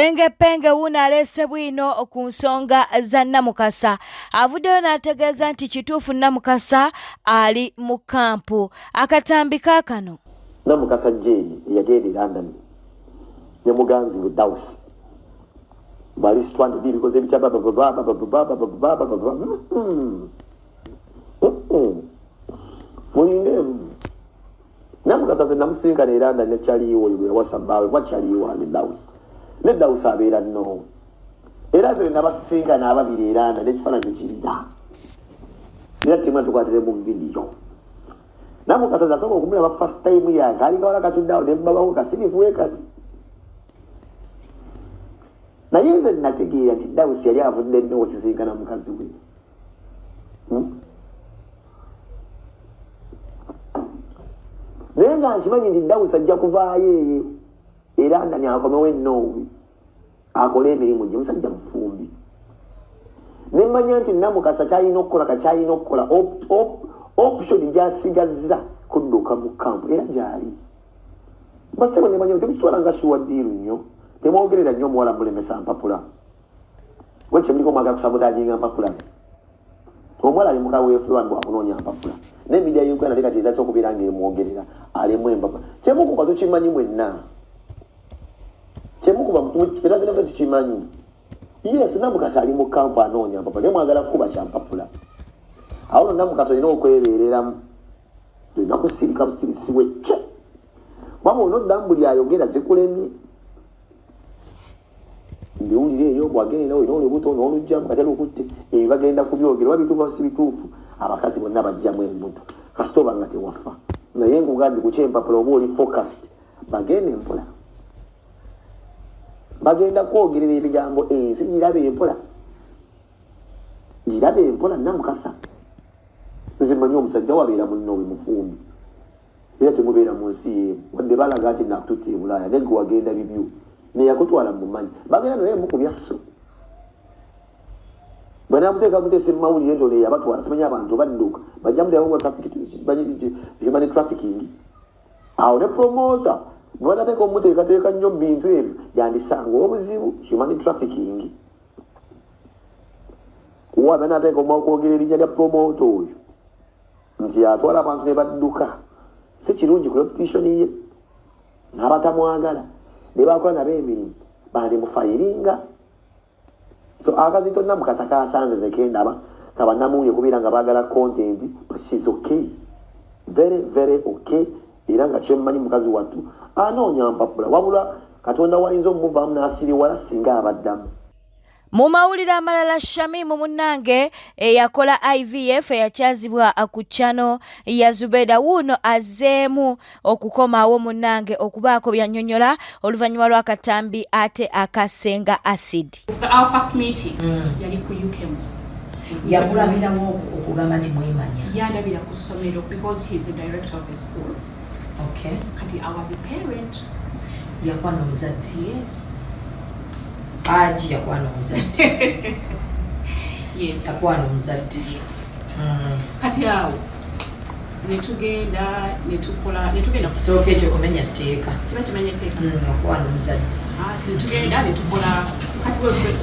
Penge wuno alese bwino ku nsonga za Namukasa. Avuddeyo n'ategeeza nti kituufu Namukasa ali mu kampu. Akatambi kaakano. Namukasa Jane yagenda e London ne muganzi with Dawsi. Bali stranded because every time Namukasa se namusinka ne London ne chaliwo ywe wasambawe kwa chaliwo ne Dawsi. Ne Dawsi abeera no. Era ze nabasinka n'ababiri e London ne kifaananyi kirira. Era timwe tukwatire mu video. Namukasa zasoko okumulaba first time yange alinga wala katuddawo ne babawo kasirifuwe kati. Naye nze nategeera nti Dawsi yali avudde nno osisinkana mukazi we. Naye nga nkimanyi nti Dawsi ajja kuvaayo era ndani akomewo ennoowe akole emirimu gye musajja mufumbi. Ne mmanya nti Namukasa kyalina okukola option gy'asigazza kudduka mu kampu era gyali. Basebo ne mmanya nti tekitwala nga shuwa ddiiru nnyo. Temwogerera nnyo omuwala mulemesa mpapula. Wekye muliko mwagala kusabotaginga mpapula. Omuwala ali mukaweefu lwani bwakunoonya mpapula. N'emidiya y'Uganda tekati ezasa okubeera ng'emwogerera alemu empapula. Kyemukuba tukimanyi mwenna. Era zenava tukimanyi. Yes, Namukasa ali mu kampu anoonya mpapula. Naye mwagala kukuba kya mpapula. Awo Namukasa olina okwebeereramu. Tulina kusirika busirisiwe kye. Waba onodda mbuli ayogera zikulemye. Ndiwulire eyo bwagenda olina olubuto n'olugjamu kati lukutte ebyo bagenda kubyogera oba bituufu si bituufu abakazi bonna bajjamu embuto kasita oba nga tewafa naye nkugambye ku kyempapula oba oli focused bagenda empola bagenda kwogerera ebigambo ensi girabe empola Namukasa nze mmanyi omusajja wabeera munnoowe mufumbi era temubeera mu nsi yeemu wadde balaga nti nakututte e Bulaaya naye gwe wagenda bibyo neyakutwala mumanyi bagenda naye mukubya sso bwana muteeka mutese mawulire nti oleyo abatwala simanyi abantu badduka bajja muteekawo human trafficking awo ne promota bwanateeka omuteekateeka nnyo bintu ebyo yandisanga obuzibu human trafficking kuwa banateeka omwakwogera erinnya lya promota oyo nti atwala abantu ne badduka si kirungi ku repetition ye n'abatamwagala ne bakola nabo emirimu bandi mufayiringa so akazito Namukasa kasanze zekendaba kabanamuulye kubeera nga baagala content but she's okay very okay era nga kyemmanyi mukazi wattu anoonya mpapula wabula Katonda wayinza omuvaamu n'asiriwala singa abaddamu. Mu mawulire amalala Shamimu munnange yakola IVF eyakyazibwa ku channel ya Zubeda wuno azeemu okukomawo munnange okubaako byannyonnyola oluvannyuma lw'akatambi ate akasenga acid. Our first meeting yali ku UKM. Yakulabirawo okugamba nti mwemanya. Yandabira ku ssomero because he is the director of the school. Okay. Kati I was a parent. Yakwana omuzadde. Yes. Aji yakwana omuzadde. Yes. Yakwana omuzadde. Yes. Kati awo netugenda soke ekyo kumenya tteeka. Kiba kimenya tteeka. Yakwana omuzadde. Netugenda netukola kati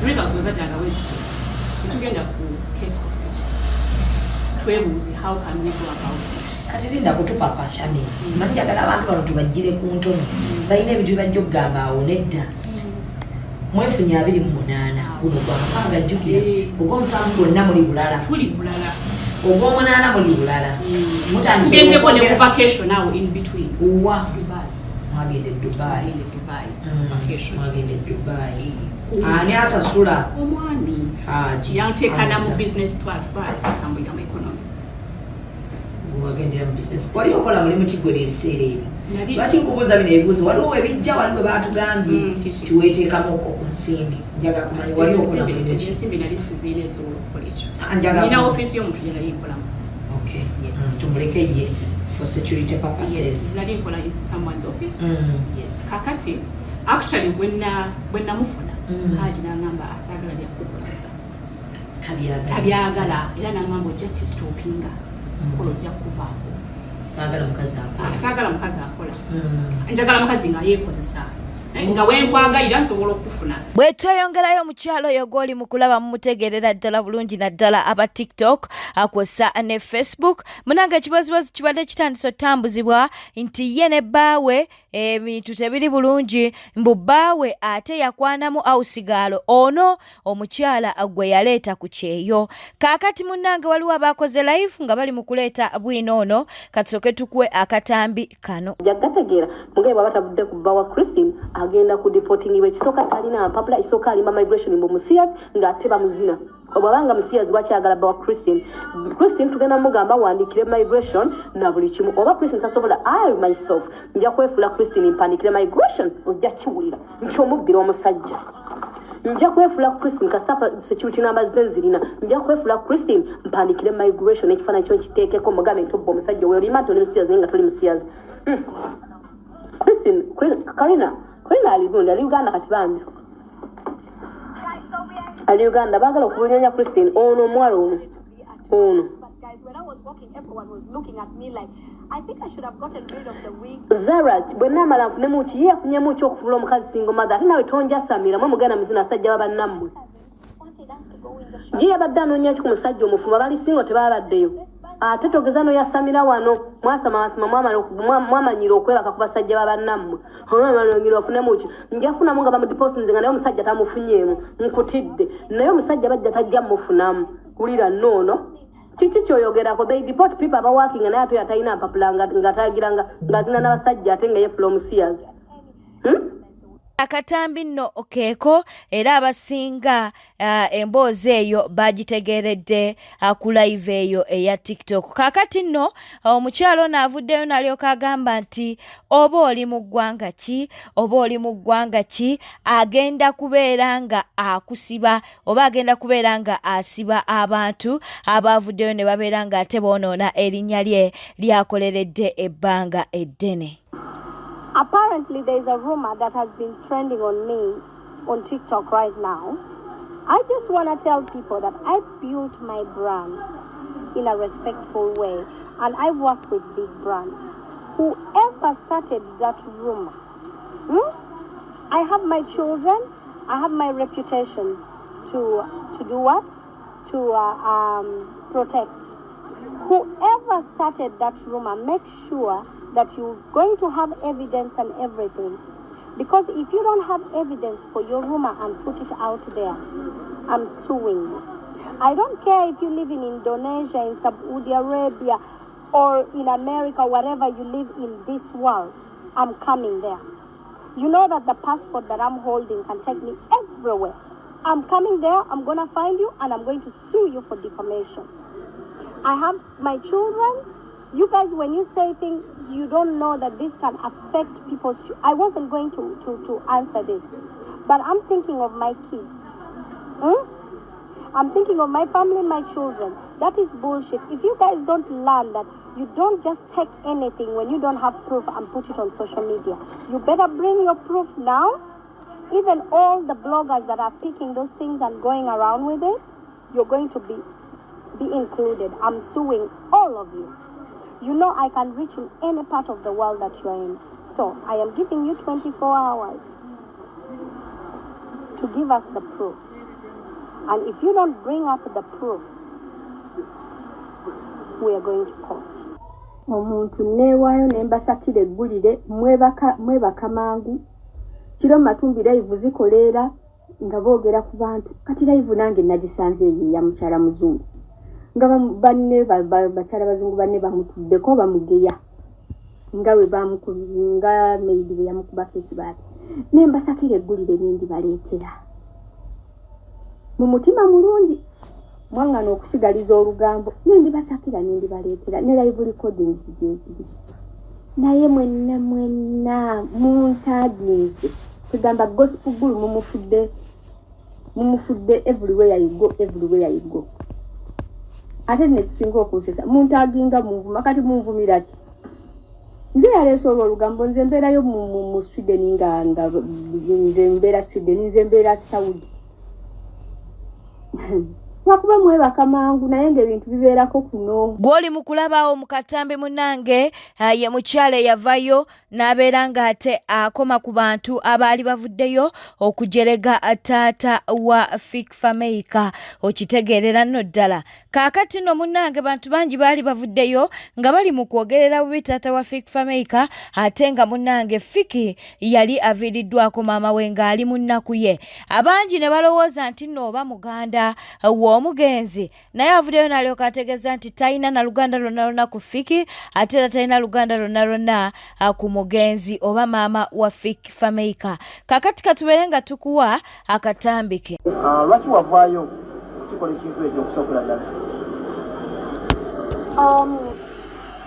results wezajjanga wezito. Netugenda ku case hospital. Twebuuze how can we go about it. Kati linda kutupapa Shami. Manjagala abantu bano tubajjire ku ntono. Balina ebintu bibajja okugamba awo nedda. Mwefunye 28 guno gwamapanga jjukira ogw'omusanvu gwonna muli bulala tuli bulala ogw'omunaana muli bulala tugeze ko ne vacation awo in between uwa Dubai mwagende Dubai vacation mwagende Dubai ani asasula omwami haji yanteekana mu business class but atambulira mu economy mwagendera mu business kwali okola mulimu kigwera ebiseera ebyo lwaki nkubuuza bino ebibuuzo waliwo ebijja waliwo baatugambye tiweeteekamu okwo ku nsimbi njaga kumanya wali okola mulimu ki ensimbi nali siziina esobola okukola njaga nina ofiisi y'omuntu gye nali nkolamu okay tumuleke ye for security purposes nali nkola in someone's office yes kakati actually bwe namufuna haji n'agamba asaagala byakukozesa tabyagala era n'agamba ojja kistopinga kola ojja kuvaako Sagala mukazi akola. Sagala mukazi akola. Njagala mukazi nga yekozesa. nga wenkwagayira nsobola okufuna. Bwetweyongerayo mukyalo oyo gw'oli mu kulaba mumutegeerera ddala bulungi naddala aba TikTok akwоса ne Facebook. Munange ekibozibozi kibadde kitandise otambuzibwa nti ye ne bbaawe ebintu tebiri bulungi, mbu bbaawe ate yakwanamu awusigaalo ono omukyala gwe yaleeta ku kyeyo. Kaakati munnange waliwo abaakoze live nga bali mu kuleeta bwino ono, katusooke tukuwe akatambi kano. Jagategeera mugabe bwaba tabudde ku bba wa Christine agenda ku deportingibwa ekisooka talina ampapula ekisooka alima migration mbu musiyazi ng'ate bamuzina. Obwabanga musiyazi wakyagala bba wa Christine tugenda mugamba wandikire migration na buli kimu. Oba Christine tasobola I myself nja kwefula Christine mpandikire migration ojja kiwulira nti omubbira omusajja. Nja kwefula Christine kasita security number zenzirina nja kwefula Christine mpandikire migration ekifaananyi kyo nkiteekeko mugambe nti obba omusajja oyo olima nti oli musiyazi naye nga toli musiyazi. Christine Karina aligundi ali Uganda kati bambi ali Uganda bagala okubunyanya Christine ono omwala ono. Zarat bwenna amala nfunemu ki ye afunyemu ki okufula omukazi single mother ate nawe tonjasamira mwe mugenda muzina asajja babannammwe giye badde anoonya ki ku musajja omufumba bali singo tebabaddeyo ate togeza noyasamira wano mwamanyira okwebaka ku basajja babannammwe amalongera ofunemu ki njafunamu nga bamudiposinze nga naye omusajja tamufunyeemu nkutidde naye omusajja bajja tajja mufunamu kulira noono kiki kyoyogerako they deport people abaworking naye ate yatalina mpapula nga tayagiranga ngazina n'abasajja ate nga ye from sears. Akatambi nno keeko era abasinga emboozi eyo bagitegeeredde ku live eyo eya TikTok. Kaakati nno omukyalo ono avuddeyo n'alyoka agamba nti oba oli mu ggwanga ki agenda kubeera nga akusiba oba agenda kubeera nga asiba abantu abaavuddeyo ne babeera nga ate boonoona erinnya lye lyakoleredde ebbanga eddene. Apparently, there is a rumor that has been trending on me on TikTok right now. I just want to tell people that I built my brand in a respectful way, and I work with big brands. Whoever started that rumor, I have my children, I have my reputation to do what? To protect. Whoever started that rumor, make sure that you're going to have evidence and everything. Because if you don't have evidence for your rumor and put it out there, I'm suing you. I don't care if you live in Indonesia, in Saudi Arabia, or in America, wherever you live in this world, I'm coming there. You know that the passport that I'm holding can take me everywhere. I'm coming there, I'm going to find you, and I'm going to sue you for defamation. I have my children. You guys, when you say things, you don't know that this can affect people's... I wasn't going to answer this, but I'm thinking of my kids. I'm thinking of my family, my children. That is bullshit. If you guys don't learn that you don't just take anything when you don't have proof and put it on social media, you better bring your proof now. Even all the bloggers that are picking those things and going around with it, you're going to be included. I'm suing all of you. You know I can reach in any part of the world that you're in. So I am giving you 24 hours to give us the proof. And if you don't bring up the proof, we are going to court. Omuntu neewaayo ne mbasakira eggulire mwebaka mangu kiro matumbi live zikoleera nga boogera ku bantu kati live nange nagisanze eyo ya mukyala muzungu nga banne bakyala bazungu banne bamutuddeko bamugeya nga we nga meidi bwe yamukubako ekibaati ne mbasakira eggulire n'endi baleetera mu mutima mulungi mwangana okusigaliza olugambo n'endi basakira n'endi baleetera ne live recordings gyeziri naye mwenna muntaginze kugamba gospel guru mumufudde everywhere you go ate nekisinga okunsesa muntaginga munvuma kati munvumira ki nze yaleese olwo olugambo nze mbeerayo mu Sweden nga nze mbeera Sweden nze mbeera Saudi lwakuba mwebaka mangu naye ng'ebintu bibeerako kuno. Gw'oli mu kulabaawo mu katambi munnange ye mukyala eyavayo n'abeera ng'ate akoma ku bantu abaali bavuddeyo okujerega taata wa Fikfameka. Okitegeerera nno ddala. Kaakati nno munnange bantu bangi baali bavuddeyo nga bali mu kwogerera bubi taata wa Fikfameka ate nga munnange Fiki yali aviiriddwako maama we ng'ali mu nnaku ye. Abangi ne balowooza nti nno oba muganda w'omugenzi naye avuddeyo n'alyoka ategeeza nti talina na luganda lwonna ku Fiki ate era talina luganda lwonna ku mugenzi oba maama wa Fikfameka. Kaakati katubeere nga tukuwa akatambike. Lwaki wavaayo kukikola ekintu ekyo okusobola ddala?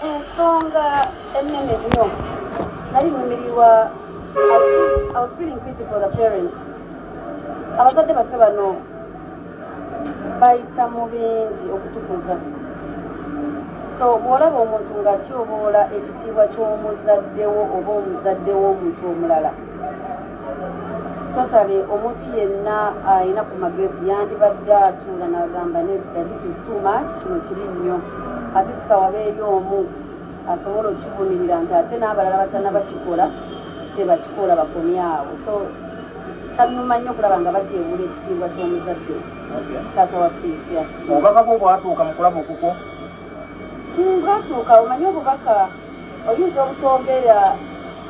Ensonga ennene nnyo nali nyumirirwa. I was feeling pity for the parents. Abazadde baffe bano bayita mu bingi okutukuza. So bw'olaba omuntu ng'atyoboola ekitiibwa ky'omuzaddewo oba omuzadde w'omuntu omulala, totally omuntu yenna alina ku magezi yandibadde atuula n'agamba nedda this is too much, kino kibi nnyo, ate sikawabe eri omu asobola okivumirira nti ate n'abalala batanabakikola tebakikola bakomyawo. So kyannuma nnyo okulaba nga batyebula ekitiibwa ky'omuzadde taata wa Fiifya. Obubaka bwo bwatuuka mu kulaba okuko? Bwatuuka omanyi obubaka oyinza obutwogera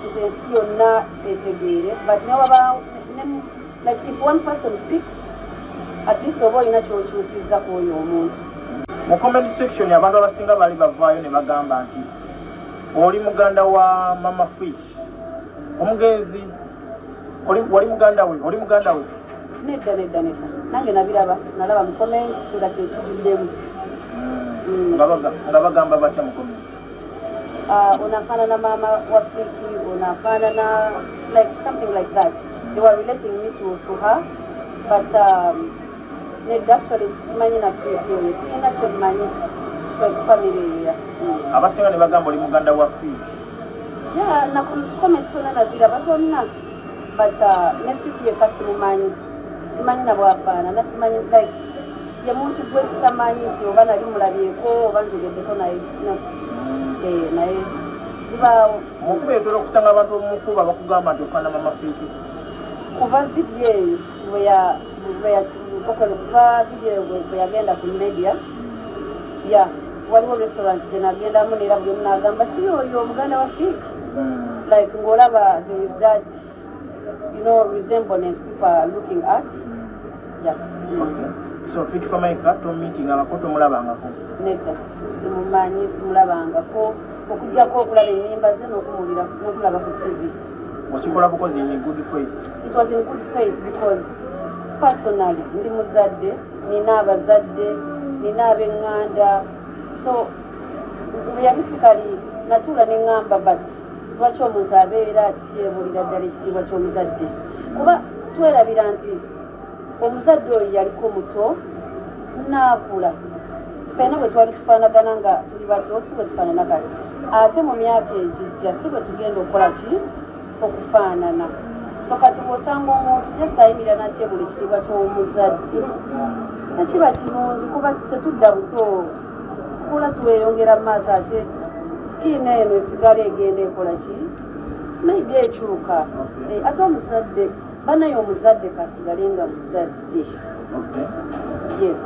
nti ensi yonna etegeere, but newaba like if one person picks at least oba olina kyokyusizza ku oyo omuntu. Mu comment section abantu abasinga baali bavaayo ne bagamba nti oli muganda wa mama Fifi omugenzi wali muganda we nedda nange nalaba mu comments nga kyekijuddemu nga bagamba batya mu comment? Unafanana mama wa Fiki, unafanana like something like that. They were relating me to her, but actually simanyi na Fiki sina kyemanyi family ya abasinga ne bagamba oli muganda wa Fiki. Yeah, na comment sona nazira batonna, but ne Fiki ye simanyi na bwafaana simanyi like ye muntu gwe sitamanyi nti oba nali mulabyeko oba ntegeddeko naye zibaawo. Mukubeetera okusanga abantu omukuba bakugamba nti ofaana mama Fiki kuva vidiyo eyo bwe yagenda ku media, ya waliwo restaurant gye nagendamu neera buli omu n'agamba si oyo omuganda wa Fiki, like ng'olaba there is that resemblance people are looking at. Yeah. So Fikfameka meeting abakoto mulabangako? Nedda simumanyi simulabangako okujjako okulaba ennyimba ze n'okulaba ku TV. Wakikola bukozi in good faith? It was in good faith because personally ndi muzadde, nina abazadde, nina ab'eŋŋanda, so realistically natuula ne ŋŋamba but lwaki omuntu abeera atyebulira ddala ekitiibwa ky'omuzadde, kuba twerabira nti omuzadde oyo yaliko muto n'akula fena bwe twali tufaanagana nga tuli bato si bwe tufaanana kati, ate mu myaka egijja si bwe tugenda okukola ki okufaanana. So kati bw'osanga omuntu just ayimira n'atyebula ekitiibwa ky'omuzadde tekiba kirungi kuba tetudda buto, kula tuweyongera mu maaso ate sikiina eno esigala egenda ekola ki maybe ekyuka ate omuzadde banaye omuzadde kasigale nga muzadde. Yes.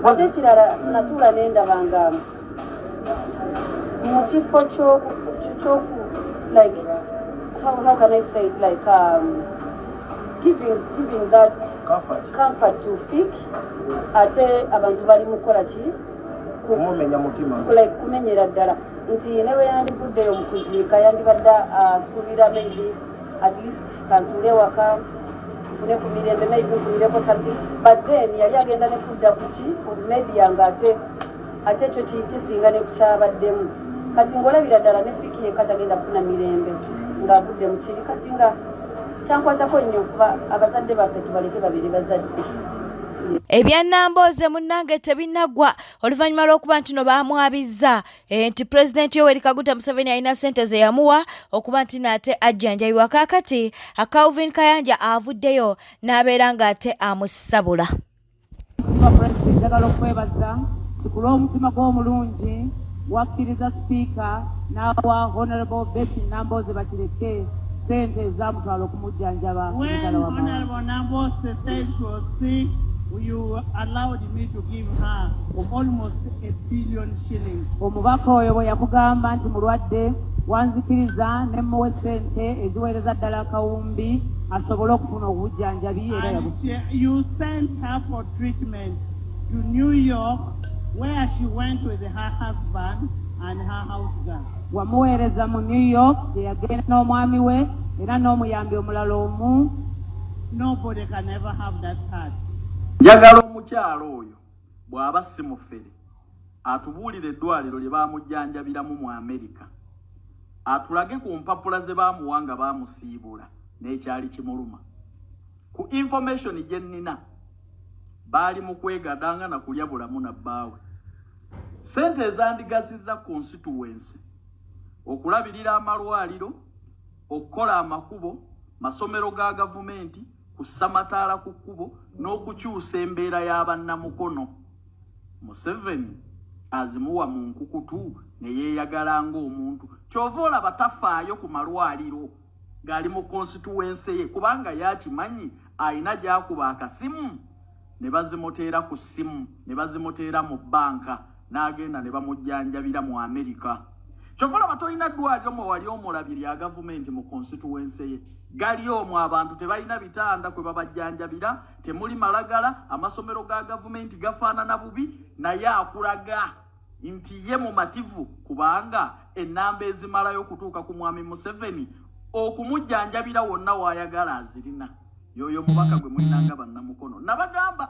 Ate ekirala natuula nendabanga mu kifo ky'oku like how can I say it, like giving that comfort to Fiki, ate abantu bali mukola ki kumumenya mutima, like kumenyera ddala nti newe yandivuddeyo mu kuziika yandibadde asuubira maybe at least kantuule waka nfune ku mirembe maybe nfunireko something, but then yali agenda ne kudda ku ki ku media ng'ate ekyo kisinga ne kukyabaddemu. Kati ng'olabira ddala ne Fiki yekka tagenda kufuna mirembe ng'avudde mu kiri, kati nga kyankwatako nnyo kuba abazadde baffe tubaleke babiri bazadde. Ebyannambooze munnange tebinaggwa oluvannyuma lw'okuba nti no baamwabizza nti pulezidenti Yoweri Kaguta Museveni alina ssente ze yamuwa okuba nti n'ate ajjanjabibwa. Kaakati Calvin Kayanja avuddeyo n'abeera ng'ate amusabula. njagala okwebaza tikula omutima gw'omulungi wakkiriza sipiika n'awa honorable Betty Namboze bakireke sente ezamutwala okumujjanjaba When Honorable Namboze said she was sick, you allowed me to give her almost 1 billion shillings. omubaka oyo bwe yakugamba nti mulwadde wanzikiriza ne muwe sente eziweereza ddala akawumbi asobole okufuna obujjanjabi era And you sent her for treatment to New York, where she went with her husband and her house girl. wamuweereza mu New York gye yagenda n'omwami we era n'omuyambi omulala omu. Nobody can ever have that heart. Njagala omukyalo oyo bw'aba si mufere atubuulire eddwaliro lye baamujjanjabiramu mu Amerika, atulage ku mpapula ze baamuwa nga baamusiibula n'ekyali kimuluma. Ku information gye nnina baali mu kwegadanga na kulya bulamu na bbaawe. Sente ezandigasizza constituency okulabirira amalwaliro, okukola amakubo, masomero ga gavumenti, kusamataala ku kkubo n'okukyusa embeera y'abannamukono. Museveni azimuwa mu nkukutu ne yeeyagala ng'omuntu. Kyova olaba tafaayo ku malwaliro ng'ali mu constituency ye kubanga yakimanyi alina gy'akuba akasimu ne bazimuteera ku ssimu ne bazimuteera mu bbanka n'agenda ne bamujjanjabira mu Amerika. Kyova olaba tolina ddwaliro mwe wali omulabiri ya gavumenti mu constituency ye. Gali omwo abantu tebalina bitanda kwe babajjanjabira, temuli malagala, amasomero ga gavumenti gafaanana bubi, naye akulaga nti ye mumativu kubanga ennamba ezimalayo kutuuka ku mwami Museveni okumujjanjabira wonna waayagala azirina. Yoyo mubaka gwe mulinanga bannamukono. Nabagamba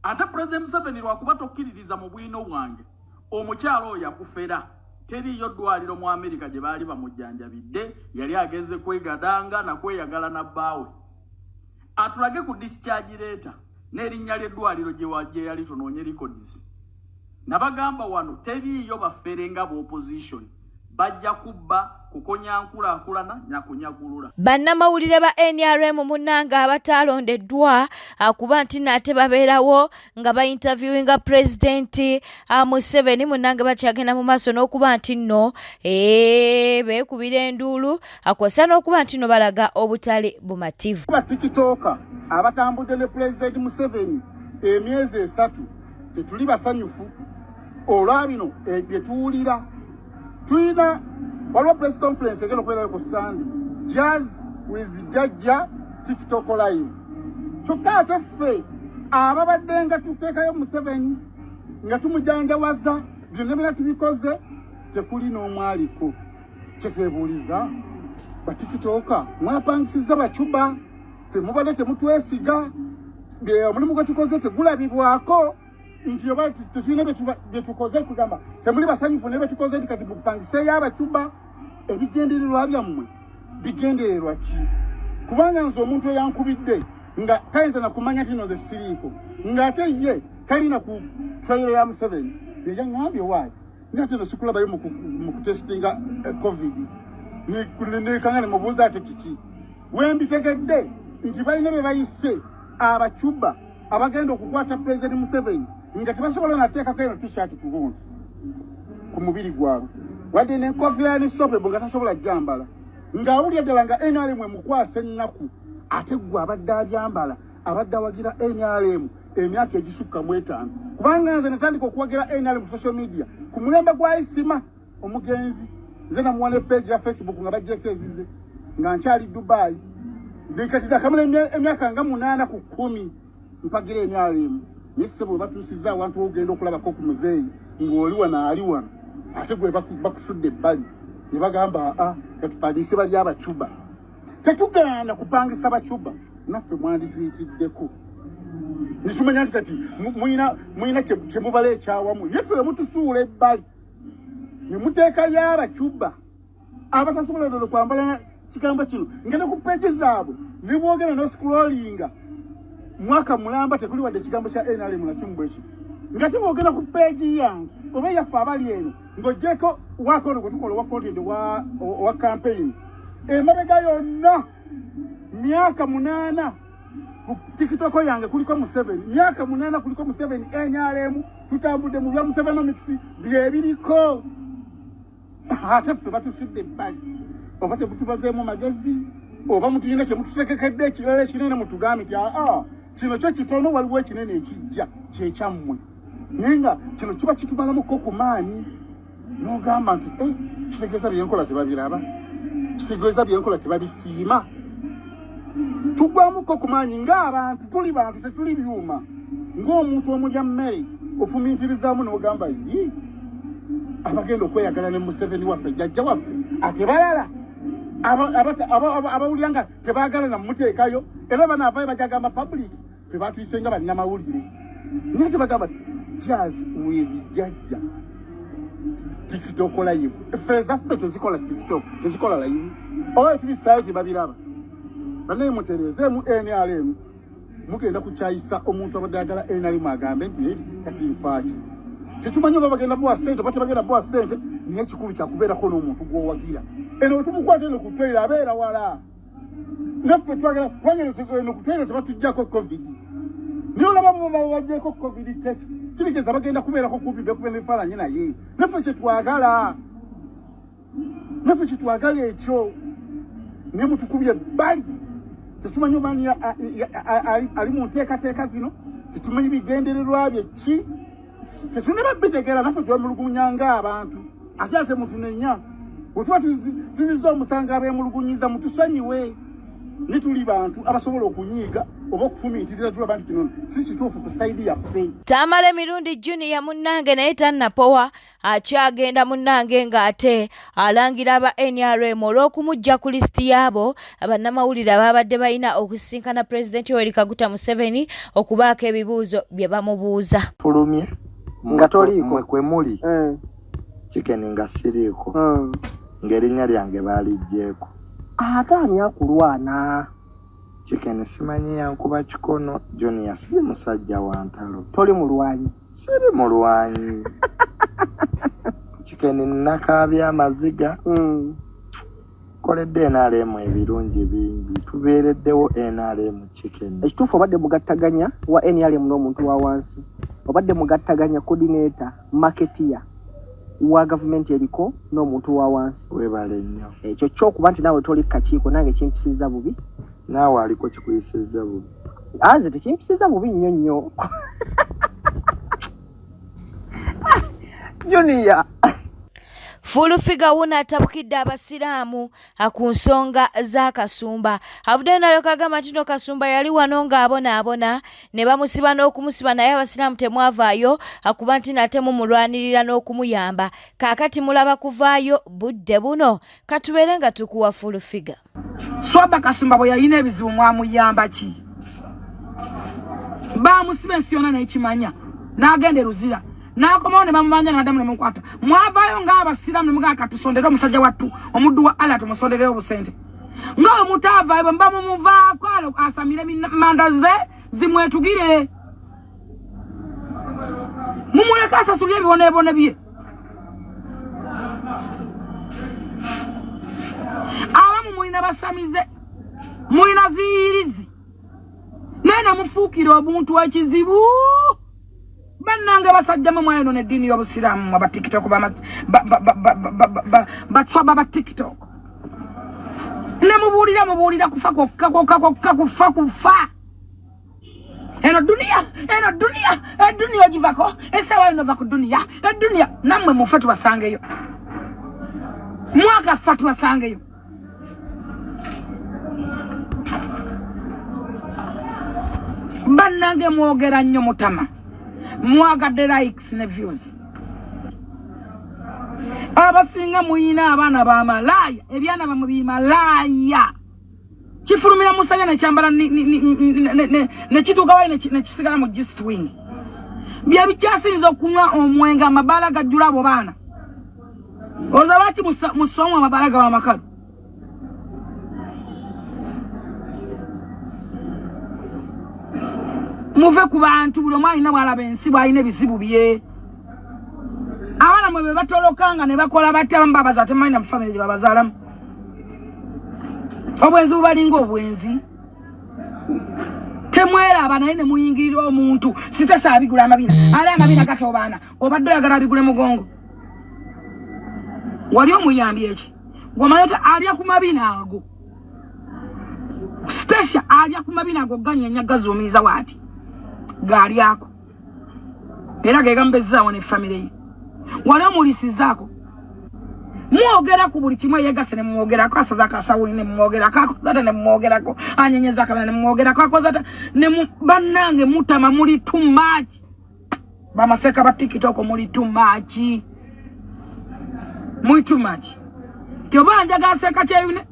ate President Museveni lwakuba tokkiririza mu bwino bwange omukyalo oyo yakufera. Teriyo ddwaliro mu Amerika gye baali bamujjanjabidde, yali agenze kwegadanga na kweyagala na bbaawe. Atulage ku discharge letter n'erinnya ly'eddwaliro gye yali tunoonye records. Nabagamba wano teriyo bafere nga opposition bajja kubba kukonya nkulaakulana na kunyagulula. Bannamawulire ba NRM munnanga abataalondeddwa kuba nti nate babeerawo nga ba-interviewinga President Museveni munnanga bakyagenda mu maaso n'okuba nti nno beekubira enduulu akosa n'okuba nti nno balaga obutali bumativu. Batikitooka abatambudde ne President Museveni emyezi 3 tetuli basanyufu olwabino bye tuwulira. Tulina waliwo press conference egenda okubeerayo ku Sunday, Jazz with Jajja TikTok live. Kyokka ate ffe ababadde nga tuteekayo Museveni nga tumujjanjawaza byonna byonna tubikoze tekuli n'omwaliko. Kye twebuuliza batikitooka mwapangisiza bacuba ffe mubadde temutwesiga omulimu gwe tukoze tegulabibwako nti oba tetulina bye tukoze kugamba temuli basanyufu ne bye tukoze nti kati mupangiseeyo abacuba. Ebigendererwa byammwe bigendererwa ki? Kubanga nze omuntu eyankubidde nga tayinza na kumanya nti nno nze siriiko ng'ate ye talina ku twayiro ya Museveni yeyaŋŋambye waayi ng'ate no sikulabayo mu kutesitinga COVID nekanga ne mubuuza ate kiki. Wembitegedde nti balina bye bayise abacuba abagenda okukwata President Museveni nga tebasobola nateekako eno t-shirt ku mubiri gwabwe wadde n'enkofiira n'estopebu nga tasobola gyambala ng'awulira ddala nga NRM emukwasa ennaku ate gwe abadde abyambala abadde awagira NRM emyaka egisukka mu 5 kubanga nze natandika okuwagira NRM ku social media ku mulembe gwa Isima omugenzi nze namuwa ne page ya Facebook nga bajjeko ezize nga nkyali Dubai ndikatira kamala emyaka nga 8 ku 10 mpagira NRM nisse bwe batuusiza abantu ogenda okulabako ku muzeeyi ng'oliwa n'aliwa ate gwe bakusudde ebbali ne bagamba katupangise bali abacuba. Tetugaana kupangisa bacuba naffe mwandituyitiddeko nitumanya nti kati muyina kyemubala ekyawamu yeffe mutusuula ebbali ne muteekayo abacuba abatasobola ddala kwambala kigambo kino nga ne ku peegi zaabwe ne bwogera n'oscrollinga mwaka mulamba tekuli wadde ekigambo kya NRM na kimu bwe kiti nga tibwogera ku peegi yange oba yaffe abali eno ng'oggyeko wakono gwe tukola owa content wa campaign emabega yonna myaka 8 TikTok yange kuliko Museveni myaka 8 kuliko Museveni NRM tutambude mu bya Musevenomics bye biriko ate ffe batusudde ebbali oba tebutubazeemu magezi oba mutuyina kye mututekekedde ekirala ekinene mutugambe nti kino kyo kitono waliwo ekinene ekijja kyekyammwe naye nga kino kiba kitumalamuko ku maanyi n'ogamba nti kitegeeza byenkola tebabiraba kitegeeza byenkola tebabisiima tugwamuko ku maanyi ng'abantu tuli bantu tetuli byuma ng'omuntu omulya mmere ofumiitirizaamu n'ogamba yi abagenda okweyagala ne Museveni waffe jjajja waffe ate balala abawulira nga tebaagala na mmuteekayo era banaavayo bajagamba public tebatuyise nga bannamawulire naye tebagamba jazi webijjajja TikTok live ffe zaffe tezikola TikTok tezikola live oba tubisaayo tebabiraba banaye mutereezeemu NRM mugenda kukyayisa omuntu abadde ayagala NRM agambe nti kati nfaaki tetumanyi oba bagenda buwa ssente oba tebagenda buwa ssente naye ekikulu kyakubeerako n'omuntu gw'owagira eno tumukwata eno ku ttwayiro abeera wala naffe twagala kubanga eno ku ttwayiro tebatuggyako covid niyo olaba babajjeko covid test kitegeeza bagenda kubeerako kubibbe kubena ebifaananyi naye naffe kyetwagala ekyo naye mutukubye ebbali tetumanyi obaani ali mu nteekateeka zino tetumanyi bigendererwa bye ki tetunaba bitegeera naffe twemulugunya ng'abantu ate ate mutunenya bwe tuba tuziza omusanga abeemulugunyiza mutusonyiwe ne tuli bantu abasobola okunyiiga oba okufumiitiriza tulaba nti kino si kituufu ku sayidi yaffe. Tamale mirundi Junior munnange naye tannapowa akyagenda munnange ng'ate alangira aba NRM olw'okumujja ku lisiti yaabo abannamawulire ababadde balina okusisinkana Pulezidenti Yoweri Kaguta Museveni okubaako ebibuuzo bye bamubuuza. Fulumye nga toliiko kwe muli Chicken nga siriiko ng'erinnya lyange baaliggyeeko ate ani akulwana Chicken simanyi yankuba kikono Junior siri musajja wa ntalo toli mulwanyi siri mulwanyi Chicken nnakaabya amaziga koledde NRM ebirungi bingi tubeereddewo NRM Chicken ekituufu obadde mugattaganya wa NRM n'omuntu wa wansi obadde mugattaganya coordinator marketeer wa gavumenti eriko n'omuntu wa wansi webale nnyo ekyo kyokuba nti naawe toli kakiiko nange kimpisiza bubi naawe aliko kikuyisizza bubi anze tekimpisiza bubi nnyo nnyo Junior Fulufiga wuna atabukidde abasiraamu ku nsonga za Kasumba. Avuddeyo nalyo kagamba nti Kasumba yali wano ng'abona ne bamusiba n'okumusiba naye abasiraamu temwavaayo akuba nti nate mumulwanirira n'okumuyamba. Kaakati mulaba kuvaayo budde buno katubeere nga tukuwa Fulufiga. Swaba Kasumba bwe yalina ebizibu mwamuyamba ki? Bamusiba ensi yonna n'ekimanya n'agenda Luzira. Nakomawo ne bamubanja n'adamu ne mukwata mwavaayo ng'abasiraamu ne mugamba katusondere omusajja wattu omuddu wa Allah tumusondereyo obusente ng'omutaavaayo bwe mba mumuvaako asamire manda ze zimwetugire mumuleka asasulire ebiboneebone bye abamu mulina basamize mulina ziyirizi naye ne mufuukira omuntu w'ekizibu bannange basajjamu mwayono n'eddiini y'obusiraamu aba TikTok batwaba ba TikTok ne mubuulira kufa kwokka kufa eno duniya ogivako esawa yino va ku duniya eduniya nammwe mufe tubasangeyo mwagafa tubasangeyo bannange mwogera nnyo mutama mwagadde likes ne views abasinga muyina abaana ba malaya ebyana bamwe bimalaya kifulumira musajja ne kyambala ne kituuka wali ne kisigala mu gist wing bye bikyasiriza okunywa omwenge amabala gajjula abo baana oza baki musomwa amabala ga bamakalu muve ku bantu buli omwana alina bwalaba ensi bwalina ebizibu bye abaana mwe be batolokanga ne bakola batya mbabaza ate mmalina mu famire gye babazaalamu obwenzi bubalinga obwenzi temwera abana ne muyingirira omuntu sitasa abigula amabina ala amabina gatobana obadde yagala abigule mugongo wali omuyambye eki gomayota alya ku mabina ago stasha alya ku mabina ago ganya nyagazo miza wati gali yako era gegambezaawo ne family ye wali omulisizako mwogera ku buli kimwe yegase ne mwogera ko asaza kasawuli ne mwogera kako zata ne mwogera ko anyenyeza kana ne mwogera ko zata ne bannange mutama muri too much bamaseka ba TikTok muri too much muy too much kyobanja gaseka kyeyune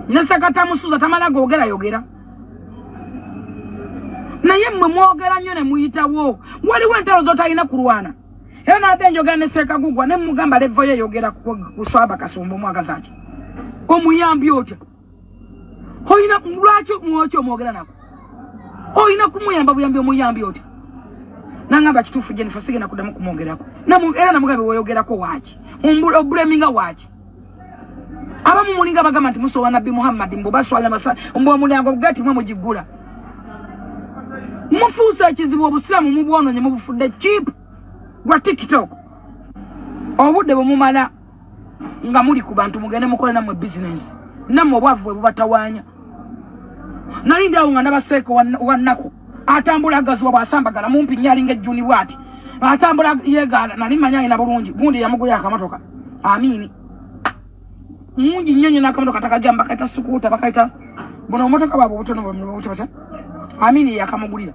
neseka tamusuza tamala gogera yogera naye mmwe mwogera nnyo ne muyitawo waliwo entalo zotalina kulwana era nadenjo ganeseka gugwa ne mugamba levo ye yogera kuswaba kasumbu mwagazaji omuyambi otya hoina lwakyo mwocho mwogera nako hoina kumuyamba buyambi omuyambi otya nangamba kitufu je nifasige nakudamu kumwogerako era namugabe woyogerako waaki obulaminga waaki abamu mulinga bagamba nti musowa nabbi Muhammad mbo baswala masa mbo mulyango gati mwe mujigula mufuusa ekizibu obusiramu mubwononye mubufudde cheap gwa TikTok obudde bumumala nga muli ku bantu mugende mukole namwe business namwe obwavu bubatawanya nali ndawo nga ndabaseko wannako atambula gazwa bwasambagala mumpi nyalinga ejjuni bwati atambula yegala nali manyayi na bulungi gundi yamugulya akamotoka amini mungi nyonyo nakamotoka takajamba kaita sukuta bakaita bono motoka babo butono bomubuto bata amini yakamugulira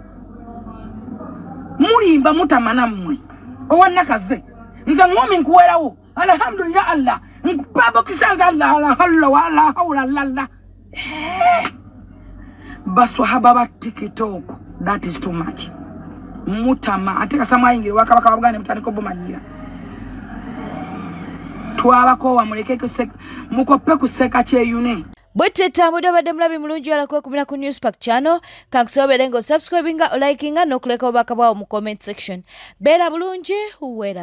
mulimba mutamana mmwe owannakaze nze ngomi nkuwerawo alhamdulillah Allah babo kisanza Allah la hawla wala hawla lalla baswahaba ba TikTok that is too much mutama ateka samayingire wakabaka babugane mutandiko bomanyira twabako wamuleke kuseka mukope kuseka kyeyune bweteta mudabadde mulabi mulungi ala kwekumira ku Newspark channel kankusobere ngo subscribinga likinga nokuleka obubaka bwawo mu comment section beera bulungi uwera